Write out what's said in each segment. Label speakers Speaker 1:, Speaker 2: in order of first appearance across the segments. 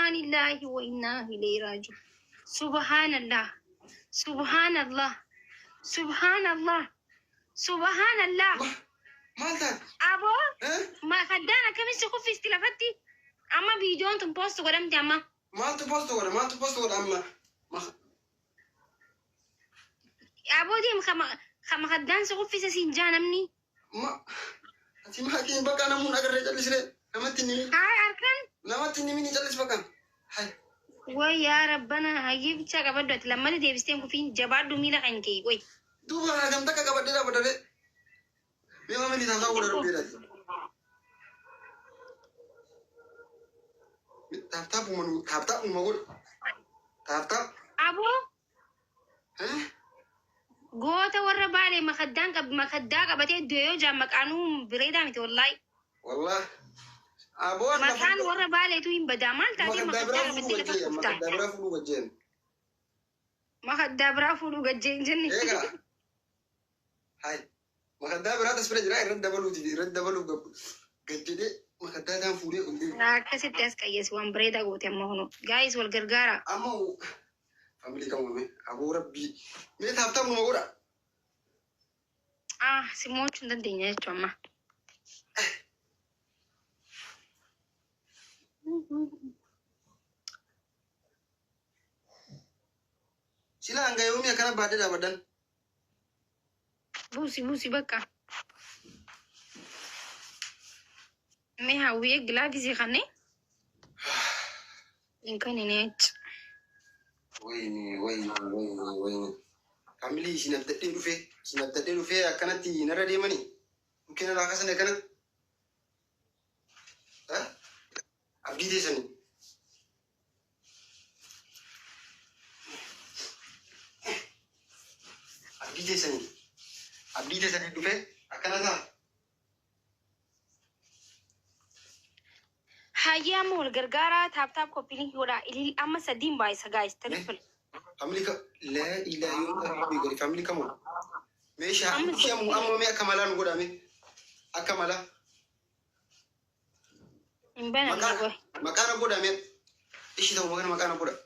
Speaker 1: إنا لله وإنا إليه راجعون. سبحان الله سبحان الله سبحان الله سبحان الله.
Speaker 2: مالك
Speaker 1: أبو ما خدانا كم يسكوا في استلفتي أما فيديو أنتم بوست ورمتي أما
Speaker 2: ما تبوست ولا أما
Speaker 1: أبو دي خم خدان سكوا في سنجان أمني
Speaker 2: ما أنت ما كين بقى أنا من أقرر جالس ليه لما تنمي
Speaker 1: هاي أركان
Speaker 2: لما تنمي جالس بقى هاي
Speaker 1: ويا ربنا هجيب شاكا بدوت لما دي بستيم كفين جبار دوميلا كنكي وي
Speaker 2: دوبا أنا كم تك كبر ديلا بدره بيوم مني تنسى ولا ربي لازم تاب من تاب ما قول تاب
Speaker 1: أبو
Speaker 2: ها
Speaker 1: قوة ورا بالي ما خداك بتي دويو جامك أنو بريدا متي
Speaker 2: والله أبو
Speaker 1: ما كان ورا بالي توين بدامال تاني
Speaker 2: ما
Speaker 1: خداك
Speaker 2: خدابرا
Speaker 1: بتي كتاك
Speaker 2: فلو وجين
Speaker 1: ما خدابرا فلو جين جني
Speaker 2: هاي ما خدابرا تسبرج راي رد بلو جدي ما خدابرا فلو وجين
Speaker 1: راكسي تاس كيس وان بريدا قوتي أما هنو جايز والغرغارة
Speaker 2: أما family kamu أبو ربي مين تابتم نمورا
Speaker 1: سيموش نديني جماعة
Speaker 2: sila angga yomi akana bade da badan
Speaker 1: بوسي بكا مي هاوية غلافيزي خاني يمكن نيت
Speaker 2: وين family sinabtadde dhufe akkanatti narra deemanii mungkin irraa akkasan akkanatti abdii teessanii dhufe akkana ta'a.
Speaker 1: هيا مول غرغارة تاب كوبيني يودا إلي أما سدين بايسا جايز تريفل
Speaker 2: family لا إله إلا الله family kamu ماشي أمو مي أكملا نقول أمي أكملا
Speaker 1: إمبانا نقول
Speaker 2: مكان بودا مي إيش ده مكان بودا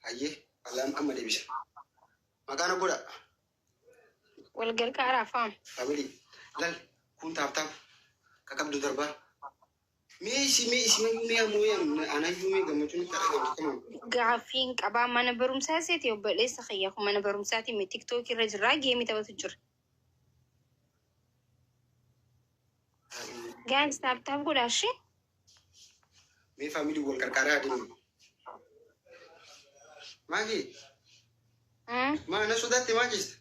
Speaker 2: هاي الله أما دي بيش مكان بودا
Speaker 1: والغرغارة فام
Speaker 2: family لا كنت تاب kakak dudar ba ماشي مي أنا يومي قمتوني ترى كمان
Speaker 1: قافين كبا ما نبرم ساسيتي وبليس خياكم ما نبرم ساتي من تيك توك الرجل راجي مي تبى تجر جانس تاب قول عشي
Speaker 2: مي فاميلي والكركارة دي ماجي ما أنا سوداتي ماجيست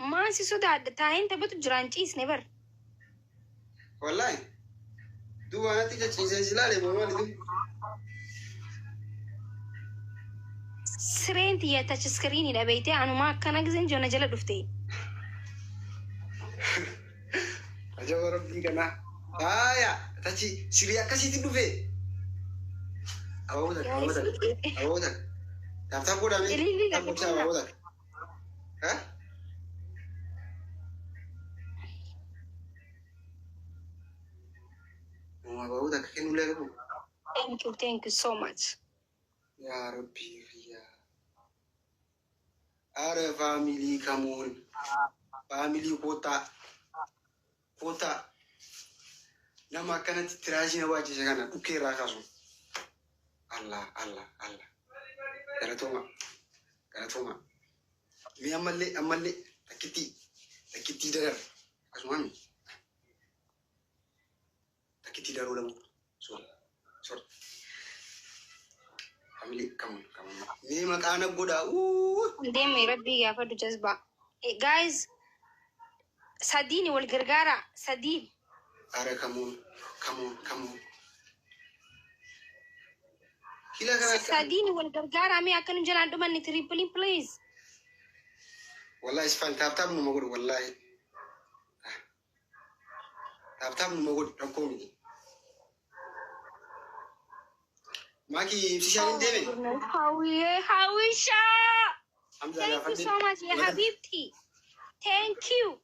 Speaker 1: ما سي سودات تاين تبى تجران تيس نبر
Speaker 2: والله دو أنا تيجي تيجي سلالة ماما
Speaker 1: سرينتي يا تاج سكريني لبيتي أنا ما كان أجزين جونا جل دفتي
Speaker 2: أجا ربي كنا يا تاجي سريا كسي تدوفي أبوك تاب كودا مي تاب كودا أبوك ها أبوك كأنه لا
Speaker 1: thank you so much
Speaker 2: يا ربي يا أره family كمون family كوتا لما كانت تراجعنا واجي شغانا بكي راكاسو الله كانتوما مي أمالي تكتي دار أسمعني تكتي دار ولا sorry family come me makana goda
Speaker 1: ديمي ربي يا فدو جذبة guys ساديني والغرغارة سادين
Speaker 2: are come on kila kana
Speaker 1: ساديني والغرغارة مي أكن جلان دوماني تريبلين please
Speaker 2: wallahi isfan tap no magod wallahi tap no magod rakomi ماكي تشارين ديمي
Speaker 1: هاويشا thank you so much يا حبيبتي thank you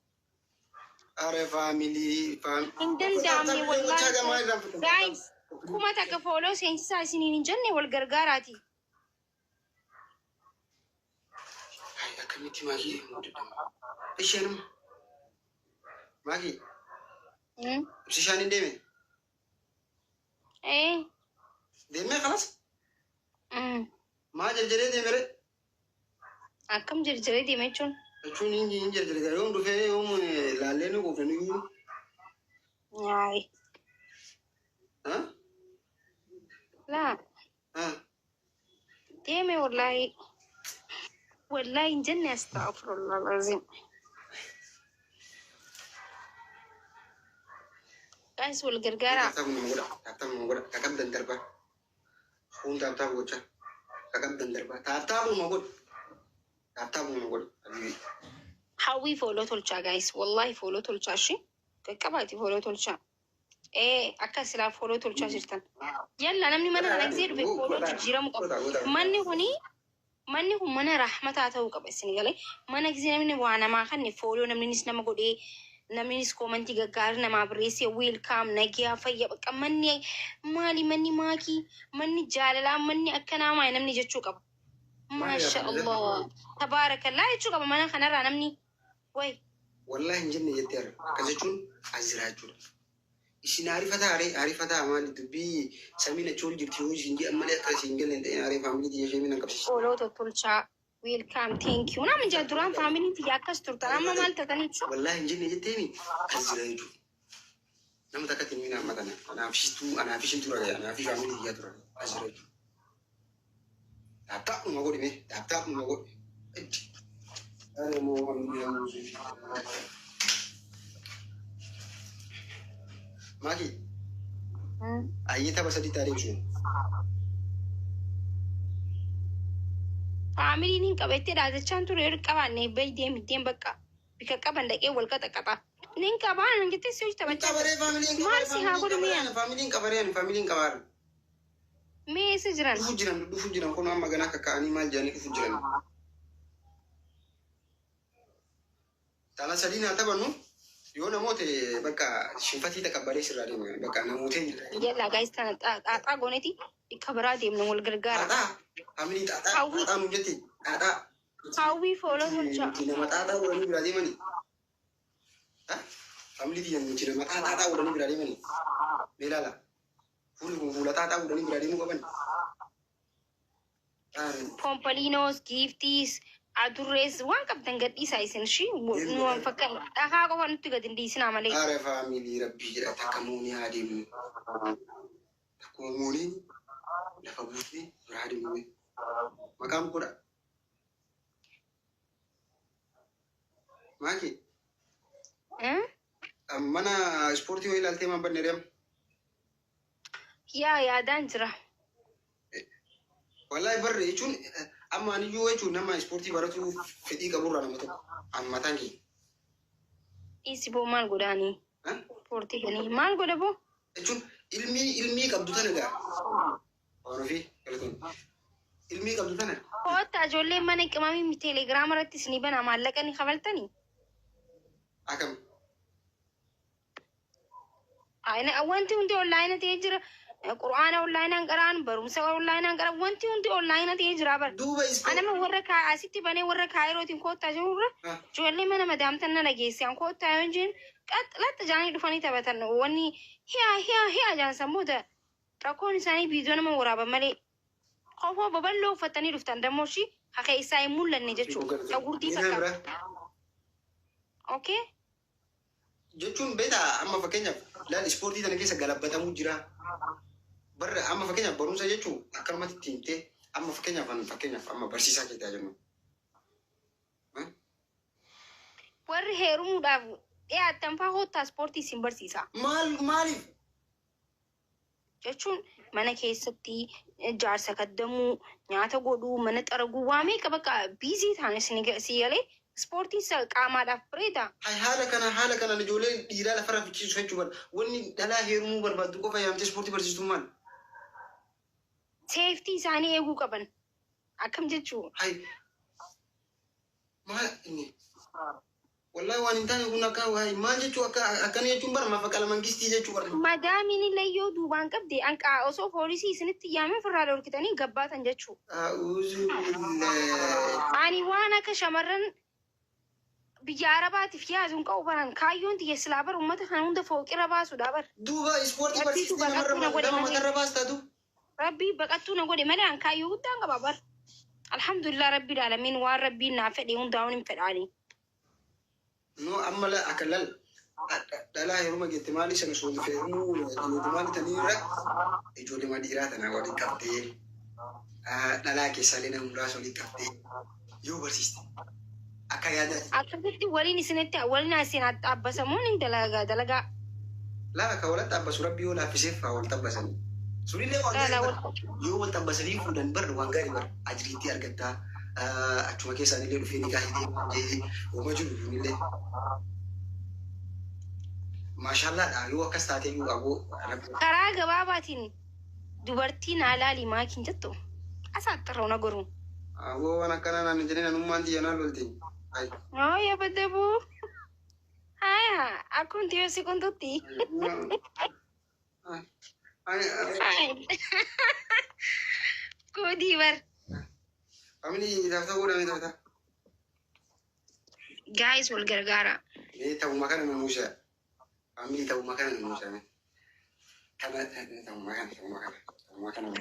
Speaker 2: أره family
Speaker 1: إندن دامي والله guys kuma takka fooloo seensisaa isiniin hin jenne wal gargaaraati.
Speaker 2: Akkamitti maakii mudadama? Isheenuma maakii ibsishaan hin deeme? Deemee kanas? Maa jarjaree deemere?
Speaker 1: Akkam jarjaree deeme jechuun?
Speaker 2: Jechuun hin jarjaree yoom dhufee yoom laallee nu quufne nuyyuu?
Speaker 1: Yaayi. Laa. Deeme wallaahi. Wallaahi hin jenne astaghfirullah lazim. Guys wal gargaara.
Speaker 2: Taaptaapuma godha. Kakabdan darba. Kun taaptaap gocha. Kakabdan darba. Taaptaapuma godha. Taaptaapuma godha.
Speaker 1: Hawwii fooloo tolchaa guys. Wallahi fooloo tolchaa shi. Qaqqabaati fooloo tolchaa. Akka silaa fooloo tolchaa jirtan. Yalla namni mana kana gisee dhufe fooloo jijjiiramu qaba. Manni kun mana rahmataa ta'uu qaba isin galee. Mana gisee namni waa namaa kanne fooloo namnis nama godhee namnis koomantii gaggaarii namaa birreessee wiilkaam nagiyaa fayya bakka manni maali manni maakii manni jaalalaa manni akkanaa maali namni jechuu qaba. Maasha Allah. Tabaarakallaa jechuu qaba mana kanarraa namni. Way.
Speaker 2: Wallahi hin jenne jettee arga. Akkas jechuun as jiraachuudha. Isin ariifataa maali dubbii samiin achi ol jirti yoo isin jedhan malee akka isin galeen ta'e aaree faamilii tiyya ishee miidhan qabsiisa.
Speaker 1: Fooloo tottolchaa wiilkaam teenkiyuu nama jaa duraan faamilii tiyya akkas turtan amma maal tataniiti.
Speaker 2: Wallahi hin jenne jetteeni as jira jechuudha. Nama takka ittiin miidhaan matana anaaf ishin tura gaya anaaf faamilii tiyyaa tura as jira jechuudha. Taaptaapuma godhime taaptaapuma godhe. Maki, ayi tapha sadii taatee ibsuun.
Speaker 1: Faamiliin hin qabattee dhaadachaan ture yoo qabaanne bayi deemteen bakka bika qaban dhaqee wal qaxaqaxa. Nin qabaan jettee si hojii taphachaa. Maal si haa godhu mi'a?
Speaker 2: Faamiliin qabaare.
Speaker 1: Mee eessa jiran?
Speaker 2: Dhufu jiran kun amma ganaa kaka'anii maal jedhanii dhufu jiran. Tapha sadii naa taphannu. Yoo namoota bakka shinfatii takabbaree sirraa deema bakka namoota hin jirre.
Speaker 1: Yalla guys tana xaaxaa gooneeti bakka biraa deemnu wal gargaara.
Speaker 2: Faamilii xaaxaa nu jetti xaaxaa.
Speaker 1: Hawwii fooloo tolchaa.
Speaker 2: Nama xaaxaa godhanii biraa deemanii. Faamilii tiyyan nuti nama xaaxaa godhanii biraa deemanii. Mee ilaala. Fuulli kun fuula xaaxaa godhanii biraa deemuu qaban.
Speaker 1: Pompalinos, giftis, adurrees waan qabdan gadhiisaa isin shi waan fakkaan dhagaa qofa nutti gad hin dhiisinaa malee.
Speaker 2: Aare faamilii rabbii jedha takka muunii haa deemnu. Takkuma muunii lafa buutee biraa deemnu. Maqaan godha. Maaki? Mana ispoortii wayii ilaaltee maan banne deema?
Speaker 1: Yaa yaadaan jira.
Speaker 2: Wallahi barre jechuun amma aniyyuu jechuun nama ispoortii baratu fedhii qaburraa nama tokko amma tangi.
Speaker 1: Isi boo maal godhaanii? Ispoortii ganii maal godha boo?
Speaker 2: Jechuun ilmii qabdu tana gaa. Orofii galatoon. Ilmii qabdu tana.
Speaker 1: Kootta ijoolleen mana qimamii teelegiraama irratti isinii banaa maallaqa ni kabaltanii?
Speaker 2: Akam.
Speaker 1: Wanti hundi onlaayina ta'ee jira. Qur'aana onlaayinaan qaraan barumsa onlaayinaan qaraan wanti hundi onlaayina ta'ee jira bar. Anama warra asitti banee warra kaayirootiin koottaa jirurra ijoollee mana madaamtan na dhageessaan koottaa yoo jiin qaxxalatta jaanii dhufanii taphatan wanni hiyaa jaan sammuuta rakkoon isaanii viidiyoo nama waraaban malee qofoo babal'oo uffatanii dhuftan dammoo shi haka isaa hin mul'anne jechuudha. Dhagurtii takka. Okay.
Speaker 2: Jechuun beektaa amma fakkeenyaaf laal ispoortii tana keessa galabbatamuu jira. Barra amma fakkeenyaaf barumsa jechuun akkanumatti ittiin himtee amma fakkeenyaaf amma barsiisaa keetaa jennu.
Speaker 1: Warri heerumuudhaaf dhiyaatan fa'aa hoottaa ispoortii isin barsiisa.
Speaker 2: Maaliif?
Speaker 1: Jechuun mana keessatti jaarsa kaddamuu, nyaata godhuu, mana xaraguu waa meeqa bakka biizii ta'an isin galee ispoortii qaamaadhaaf bareeda.
Speaker 2: Haala kana ijoollee dhiiraa lafarraa fichiisu jechuudha. Wanni dhalaa heerumuu barbaaddu qofa yaamtee ispoortii barsiistu maal?
Speaker 1: Seeftii isaanii eeguu qaban. Akkam jechuu?
Speaker 2: Maal inni? Wallahi waan hin taane kun akka waa'ee maal jechuu akkana jechuun bara mafaqala mangistii jechuu bara.
Speaker 1: Madaamiin illee yoo duubaan qabde anqaa osoo poolisii isinitti yaamee ofirraa dhorkitanii gabbaatan jechuu. Ani waan akka shamarran biyya Arabaatiif yaasuun qabu baran kaayyoon xiyya silaa bar uummata kan hunda fooqira baasuudha bar.
Speaker 2: Duuba ispoortii barsiistii nama matarra baastaatu.
Speaker 1: Rabbii baqattuu na godhe malee an kaayyoo guddaan qaba bar. Alhamdulillah rabbil alamin waan rabbiin naa fedhe hundaa'uun hin fedhaanii.
Speaker 2: No amala akalal dala yeruma geette maali sana soodi feemu ijoollee maali taniira ijoollee madiiraa tana waliin qabdee dhalaa keessaalee nama muraasa waliin qabdee yoo barsiiste akka yaadaati.
Speaker 1: Akkasitti waliin isinitti waliin isin dhaabbasamuun hin dalagaa.
Speaker 2: Laa akka walitti dhaabbasu rabbi yoo laaffiseef haa wal dhaabbasan. Sunillee waan gaarii yoo wal dhaabbasanii fuudhan bar waan gaarii bar ajiriitti argattaa. Achuma keessaan illee dhufee ni kaasitee uuma jiru kunillee. Maashaallaadha yoo akkas taatee yoo aboo.
Speaker 1: Karaa gabaabaatiin dubartiin alaali maakiin jettu asaatti irra ona goruun.
Speaker 2: Aboo waan akkanaa naan jedhee nanummaan xiyyanaa lolte.
Speaker 1: Yaa baddabuu. Haa akkuma tiyoo si kuntutti. Koodii bar.
Speaker 2: Family daftar udah minta daftar.
Speaker 1: Guys, wal gargara.
Speaker 2: Ini tahu makanan manusia. Family tahu makanan manusia. Karena tahu makanan.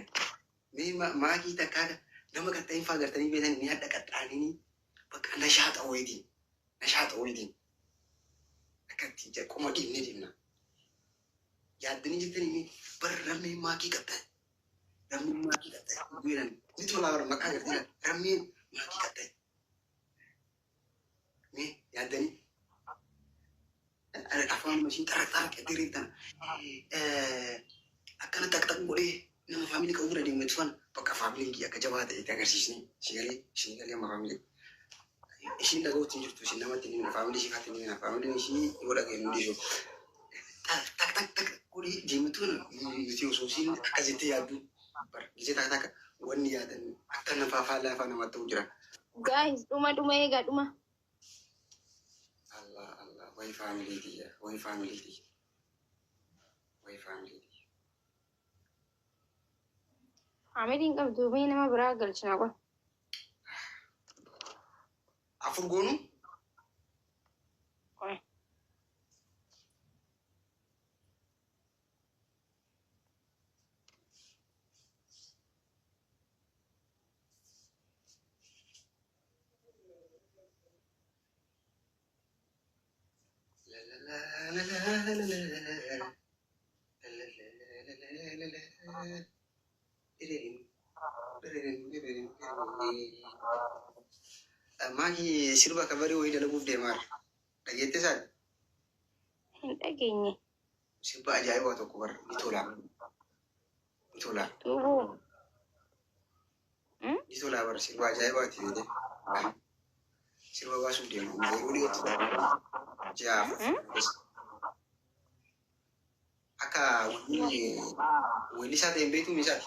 Speaker 2: Ini mak kita kada. Nama kata infak tadi betul ini ada kata ini. Pakai nasihat awedi. Akan tidak komodin ini dimana. Ya ini jadi ini beramai mak kita. Ramai mak kita. Bilang. Itu lah orang makan gitu, ramen maki kata. Nih, ya tadi ada apa mesin tarak ketirin akan tak boleh nama family kau udah di metuan, pakai family dia kerja bahat itu agar sini kali sama family. Sini dah kau tunjuk tu sini nama tinggi family sih kata ni family ni sini udah kayak nulis. Tak kau di metuan itu ususin kasih tiadu, bisa tak. Wani ya dan akan nafafala fa nama tujra.
Speaker 1: Guys, duma ega duma.
Speaker 2: Allah, wai family dia.
Speaker 1: Amedin kam dubai nama beragal cina ko.
Speaker 2: Afur gonu? Magi sirba kabari woi dalam bufde mar. Lagi itu sad.
Speaker 1: Hendak gini.
Speaker 2: Sirba aja ibu atau kubar ditolak.
Speaker 1: Tuh.
Speaker 2: Ditolak bar sirba aja ibu atau tidak. Sirba basu dia. Uli itu. Jam. Aka wili saat embe itu misal.